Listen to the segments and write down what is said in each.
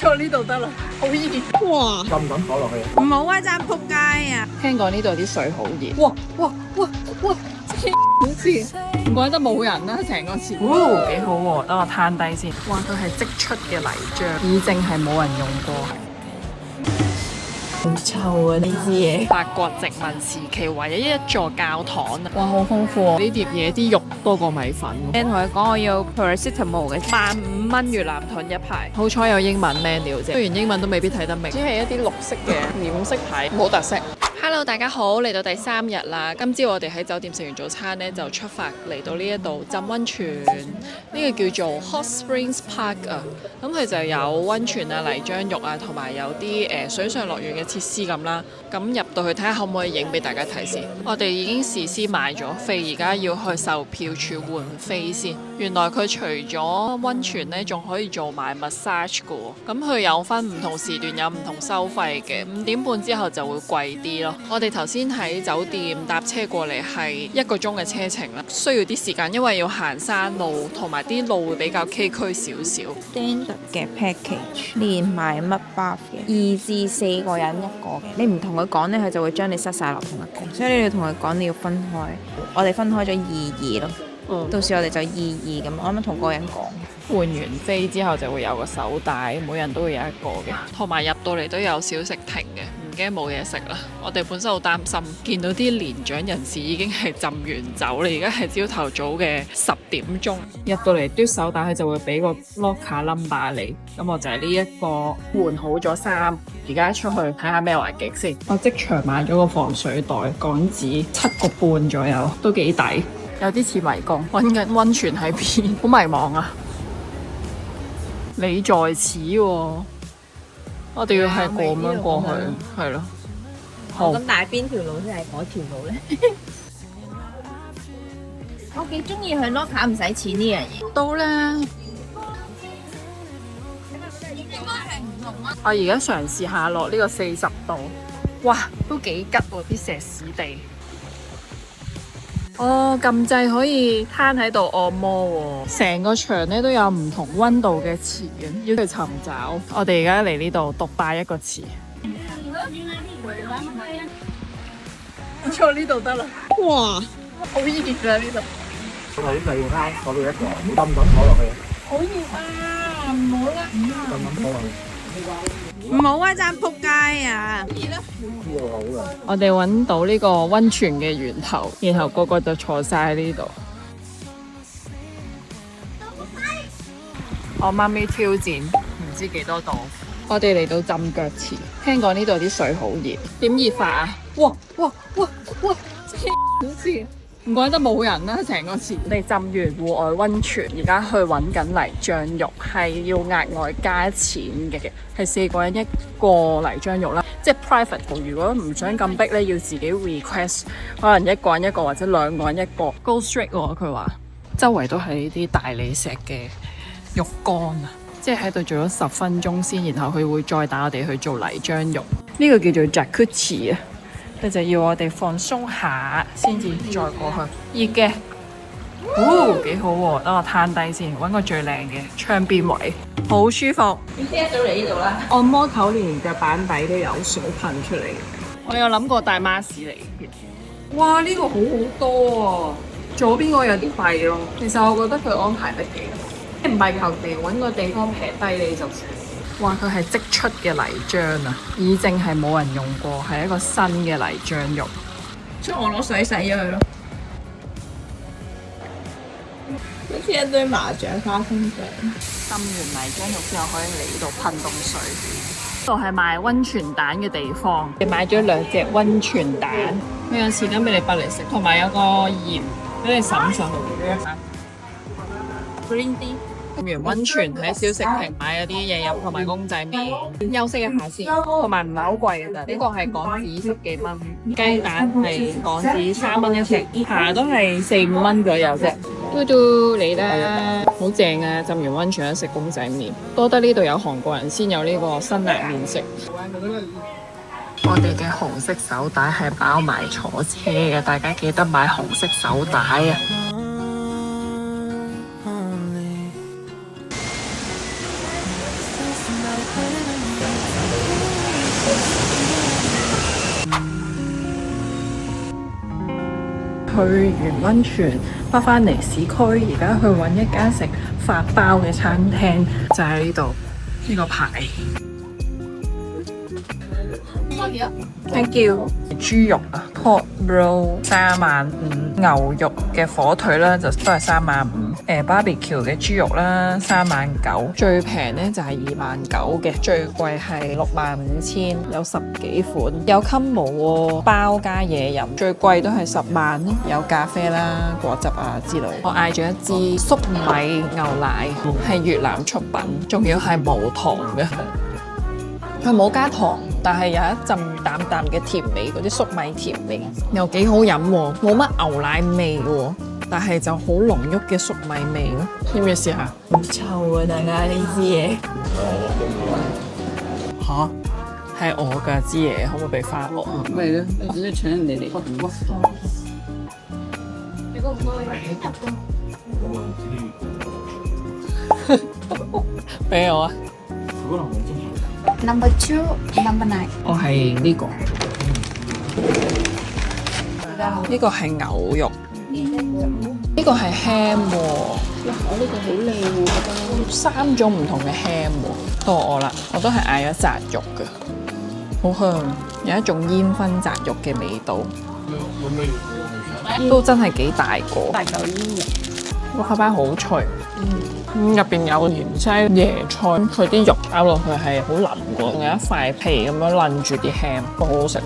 坐呢度得啦，好熱。哇！敢唔敢坐落去？唔好啊，爭仆街啊！聽講呢度啲水好熱。哇哇哇哇！好似唔怪得冇人啦，成個池。哦，幾好喎！等我攤低先。哇，佢係即出嘅泥漿，以正係冇人用過。好臭啊！呢支嘢，法國殖民時期唯一一座教堂啊！哇，好豐富啊！呢碟嘢啲肉多過米粉。你同佢講我要 paracetamol 嘅，15蚊越南盾一排。好彩有英文 menu 啫，雖然英文都未必睇得明，只係一啲綠色嘅染色體，冇特色。Hello， 大家好，嚟到第3日啦。今朝我哋喺酒店食完早餐呢，就出發嚟到呢一度浸溫泉。呢個叫做 Hot Springs Park 啊。咁佢就有溫泉啊、泥漿浴啊，同埋有啲水上樂園嘅設施咁啦。咁入到去睇下可唔可以影俾大家睇先。我哋已經事先買咗飛，而家要去售票處換飛先。原來佢除咗溫泉呢，仲可以做埋 massage 嘅喎。咁佢有分唔同時段有唔同收費嘅，5點半之後就會貴啲咯。我哋頭先喺酒店搭車過嚟係1個鐘嘅車程啦，需要啲時間，因為要行山路，同埋啲路會比較崎嶇少少。Standard 嘅 package 連埋乜 buff 嘅，2至4個人一個嘅。你唔同佢講呢，佢就會將你塞晒落同一個，所以你要同佢講你要分開。我哋分開咗2-2咯。到時我哋就2-2咁，我啱啱同嗰個人講。換完飛之後就會有個手帶，每人都會有一個嘅，同埋入到嚟都有小食亭嘅，唔驚冇嘢食啦。我哋本身好擔心，見到啲年長人士已經係浸完走啦，而家係朝頭早嘅10點鐘。入到嚟嘟手帶，佢就會俾個 locker number 你。咁我就係呢一個換好咗衫，而家出去睇下咩環境先。我即場買咗個防水袋，港紙7個半左右，都幾抵。有啲似迷宮，揾緊溫泉喺邊，好迷茫啊！你在此喎，我哋要係咁樣過去，係咯。好，咁但係邊條路先係嗰條路呢？我幾中意去 locker 唔使錢呢樣嘢。到啦！我而家嘗試下落呢個40度，哇，都幾吉喎啲石屎地。哦，撳掣可以攤喺度按摩喎，成個場咧都有唔同溫度嘅池嘅，要去尋找。我哋而家嚟呢度獨霸一個池。我坐呢度得啦。哇，好熱啊呢度。我頭先就要啱坐到一個，敢唔敢坐落去？好熱啊！唔好啦，敢唔敢坐落去？唔好啊，爭仆街啊！呢個好㗎。我哋揾到呢個溫泉嘅源頭，然後個個就坐晒喺呢度。我媽咪挑戰唔知幾多度。我哋嚟到浸腳池，聽講呢度啲水好熱，點熱法啊？哇哇哇哇！好似唔怪得冇人啦，成個池。我哋浸完戶外溫泉，而家去揾緊泥漿浴，係要額外加錢嘅，係4個人一個泥漿浴啦，即係 private。如果唔想咁逼咧，要自己 request， 可能1個人一個或者2個人一個。Go straight 喎，佢話周圍都係呢啲大理石嘅浴缸啊，即係喺度做咗10分鐘先，然後佢會再帶我哋去做泥漿浴。呢個叫做 Jacuzzi 啊。佢就要我哋放鬆下先至再過去，熱嘅，幾好喎！等我攤低先，揾個最靚嘅窗邊位，好舒服。你聽到嚟呢度啦？按摩頭連腳板底都有水噴出嚟。我有諗過帶 mask 嚟嘅。哇！呢個好好多啊，左邊個有啲廢咯。其實我覺得佢安排得幾好，唔係求其揾個地方劈低你就算。哇！佢係即出嘅泥漿啊，以正係冇人用過，係一個新嘅泥漿浴。所以我攞水洗咗佢咯，好似一堆麻醬花生醬。浸完泥漿浴之後，可以嚟呢度噴凍水。呢度係賣溫泉蛋嘅地方，你買咗2隻溫泉蛋，佢有匙羹俾你拔嚟食，同埋有個鹽俾你滲上去。Green tea。浸完溫泉喺小食亭買咗啲嘢飲同埋公仔麵，休息一下先。同埋唔係好貴嘅咋，呢個係港紙10幾蚊，雞蛋係港紙3蚊一隻，茶都係4-5蚊左右啫。嘟嘟嚟啦，好正啊！浸完溫泉咧食公仔麵，多得呢度有韓國人先有呢個辛辣麵食。我哋嘅紅色手帶係包埋坐車嘅，大家記得買紅色手帶啊！去完温泉，翻嚟市區，而家去揾一間食法包嘅餐廳，就喺呢度呢個牌。Thank you。豬肉啊 ，pork roll 35,000，牛肉嘅火腿啦就都係35,000，barbecue 嘅豬肉啦39,000，最平咧就係29,000嘅，最貴係65,000，有10幾款，有 combo 喎，包加嘢飲，最貴都係10萬，有咖啡啦、果汁啊之類。我嗌咗一支粟米牛奶，係越南出品，仲要係無糖嘅。佢冇加糖，但係有一陣淡淡嘅甜味，嗰啲粟米甜味，又幾好飲喎，冇乜牛奶味喎，但係就好濃郁嘅粟米味咯。要唔要試下？好臭啊！大家呢支嘢嚇係我㗎支嘢，可唔可以俾翻我啊？唔係啦，只係搶人哋嚟。俾我啊！Number 2, number 9。我係呢個，呢個係牛肉，呢個係 ham 喎。哇！我呢個好靚喎，覺得3種唔同嘅 ham 喎。到我啦，我都係嗌咗雜肉嘅，好香，有一種煙燻雜肉嘅味道，都真係幾大個。大嚿煙肉，個塊包好脆。入邊有芫茜、椰菜，佢啲肉咬落去係好腍嘅，仲有一塊皮咁樣撚住啲 ham，好好食。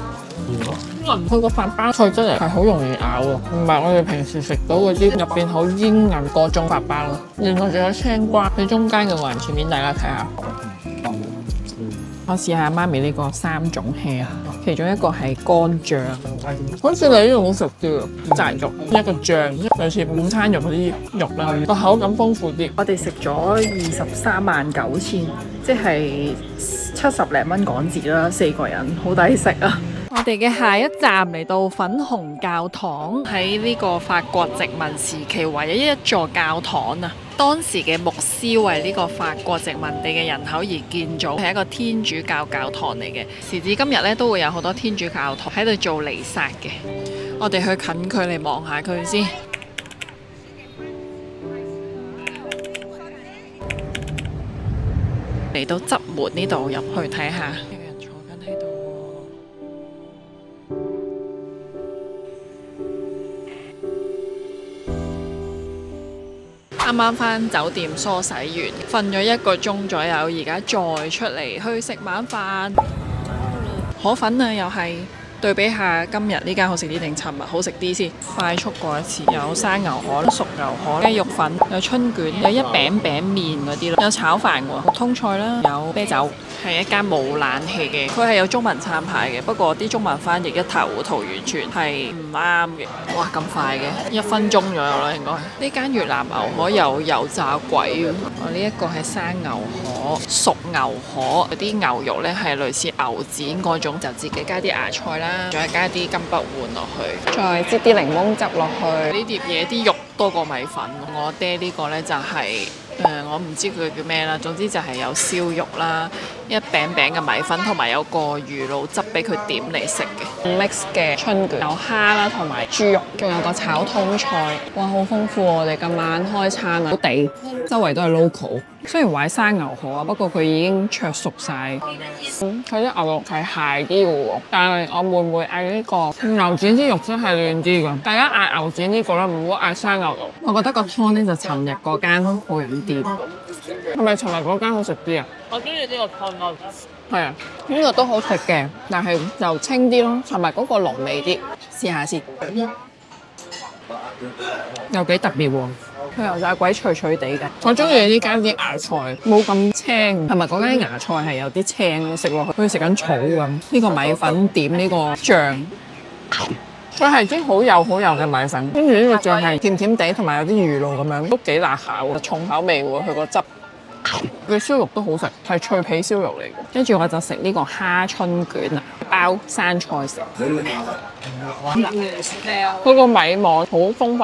佢個法包脆質嚟係好容易咬喎，唔係我哋平時食到嗰啲入邊好煙韌嗰種法包咯。另外仲有青瓜喺中間嘅環前面，大家睇下。我試下媽咪呢個3種 ham，其中一個係乾醬，好似你呢種好食啲啊，雜肉一個醬，類似午餐肉嗰啲肉啦，個口感豐富啲。我哋食咗23.9千，即係70零蚊港紙啦，4個人，好抵食啊！我哋嘅下一站嚟到粉紅教堂，喺呢個法國殖民時期唯一一座教堂啊！當時嘅牧師為呢個法國殖民地嘅人口而建造，係一個天主教教堂嚟嘅。時至今日咧，都會有好多天主教堂喺度做彌撒嘅。我哋去近距離望下佢先。嚟到側門呢度入去睇下，有人坐緊喺度。啱啱返酒店梳洗完，瞓咗1個鐘左右，而家再出嚟去食晚飯。河粉啊，又係對比下今日呢間好食啲定尋日好食啲先。快速過一次，有生牛河、熟牛河、雞肉粉，有春卷，有一餅餅麵嗰啲咯，有炒飯喎，通菜啦，有啤酒。係一間冇冷氣嘅，佢係有中文餐牌嘅，不過啲中文翻譯一頭糊塗，完全係唔啱嘅。哇，咁快嘅，1分鐘左右啦，應該。呢間越南牛河有油炸鬼，我呢一個係生牛河、熟牛河，嗰啲牛肉呢係類似牛展嗰種，就自己加啲芽菜啦，再加啲金不換落去，再擠啲檸檬汁落去。呢碟嘢啲肉多過米粉。我爹呢個呢就係、我唔知佢叫咩啦，總之就係有燒肉啦，一餅餅嘅米粉，同埋有個魚露汁俾佢點嚟食嘅 mix 嘅春卷，有蝦啦，同埋豬肉，仲有個炒通菜，哇，好豐富！我哋今晚開餐啊，好地，周圍都係 local。雖然話係生牛河啊，不過佢已經灼熟晒。佢啲牛肉係蟹啲嘅喎，但係我會唔會嗌呢個牛展啲肉真係嫩啲㗎？大家嗌牛展呢個啦，唔好嗌生牛肉。我覺得個湯咧就尋日嗰間好飲啲，係咪尋日嗰間好食啲啊？我中意呢個湯多。係啊，呢個都好食嘅，但係就清啲咯。尋日嗰個濃味啲，試下先。又幾特別喎！佢油炸鬼脆脆地嘅，我中意呢間啲芽菜冇咁青，係咪嗰間芽菜係有啲青，食落去好似食緊草咁。呢個米粉點呢個醬，佢係啲好幼嘅米粉，跟住呢個醬係甜甜地，同埋有啲魚露咁樣，都幾辣下喎，重口味喎，佢個汁。佢燒肉都好食，係脆皮燒肉嚟嘅。跟住我就食呢個蝦春卷啊，包生菜食。佢個米網好風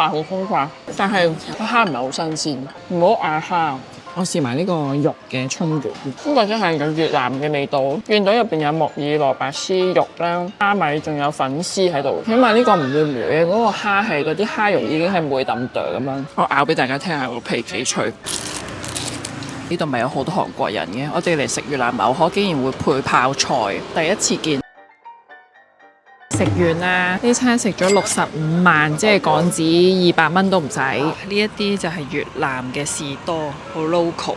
化，但係個蝦唔係好新鮮，唔好嗌蝦。我試埋呢個肉嘅春卷，呢個真係有越南嘅味道。見到入邊有木耳、蘿蔔絲、肉啦、蝦米，仲有粉絲喺度。起碼呢個唔會霉，嗰個蝦係嗰啲蝦肉已經係霉揼哚咁樣。我咬俾大家聽下個皮幾脆。呢度咪有好多韓國人嘅，我哋嚟食越南牛河竟然會配泡菜，第一次見。食完啦，呢餐食咗65萬，即係港紙200蚊都唔使。呢一啲就係越南嘅士多，好 local。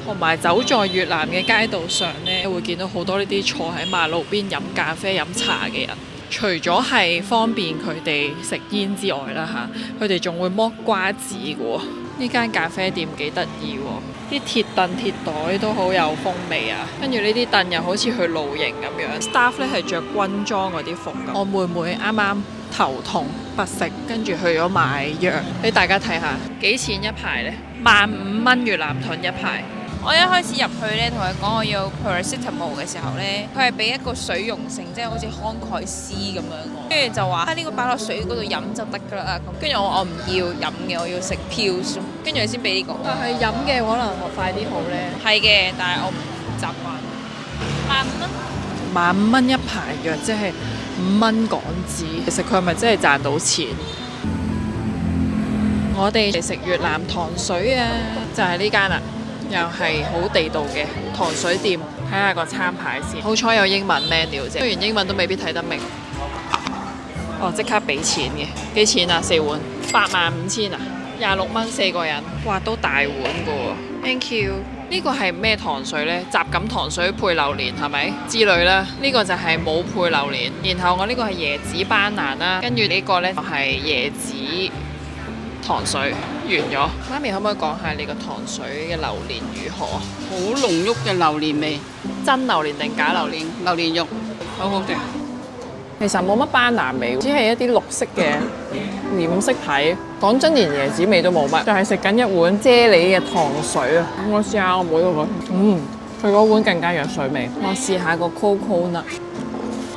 同埋走在越南嘅街道上呢，會見到好多呢啲坐喺馬路邊飲咖啡飲茶嘅人。除咗係方便佢哋食煙之外啦嚇，佢哋仲會剝瓜子嘅喎。呢間咖啡店幾得意喎，啲鐵凳鐵袋都好有風味啊！跟住呢啲凳又好似去露營咁樣，staff 咧係着軍裝嗰啲服咁。我妹妹啱啱頭痛不適，跟住去咗買藥，俾大家睇下幾錢一排呢？15,000蚊越南盾一排。我一開始入去咧，同佢講我要 paracetamol 嘅時候咧，佢係俾一個水溶性，即係好似康蓋斯咁樣喎。跟住就話呢個擺落水嗰度飲就得㗎啦。跟住我唔要飲嘅，我要食 pills。跟住佢先俾呢個。但係飲嘅可能快啲好呢。係嘅，但係我唔習慣。15,000蚊一排藥，即係5蚊港紙。其實佢係咪真係賺到錢？我哋嚟食越南糖水啊，就係呢間啦。又係好地道嘅糖水店，睇下個餐牌先。好彩有英文 menu 啫，雖然英文都未必睇得明。哦，即刻俾錢嘅，幾錢啊？4碗85,000啊，26蚊4個人。哇，都大碗噶喎。Thank you。呢個係咩糖水呢？雜錦糖水配榴蓮係咪之類啦？呢個就係冇配榴蓮。然後我呢個係椰子班蘭啦，跟住呢個呢就係椰子糖水。完咗，媽咪可唔可以講下你個糖水嘅榴蓮如何？好濃郁嘅榴蓮味，真榴蓮定假榴蓮？榴蓮肉，好好食。其實冇乜班蘭味，只係一啲綠色嘅染色體。講真，連椰子味都冇乜，就係食緊一碗啫喱嘅糖水啊！我試下我妹嗰個，佢嗰碗更加有水味。我試下個 coconut，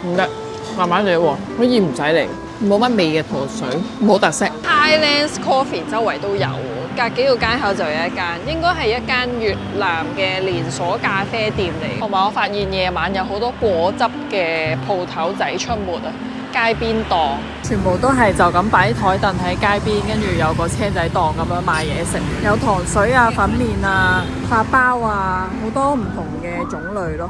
唔得，慢慢嚟喎，好似唔使嚟。冇乜味嘅糖水，冇特色。Highlands Coffee 周圍都有，隔幾個街口就有一間，應該係一間越南嘅連鎖咖啡店嚟。同埋我發現夜晚有好多果汁嘅鋪頭仔出沒啊，街邊檔全部都係就咁擺台凳喺街邊，跟住有個車仔檔咁樣賣嘢食，有糖水啊、粉麵啊、法包啊，好多唔同嘅種類咯。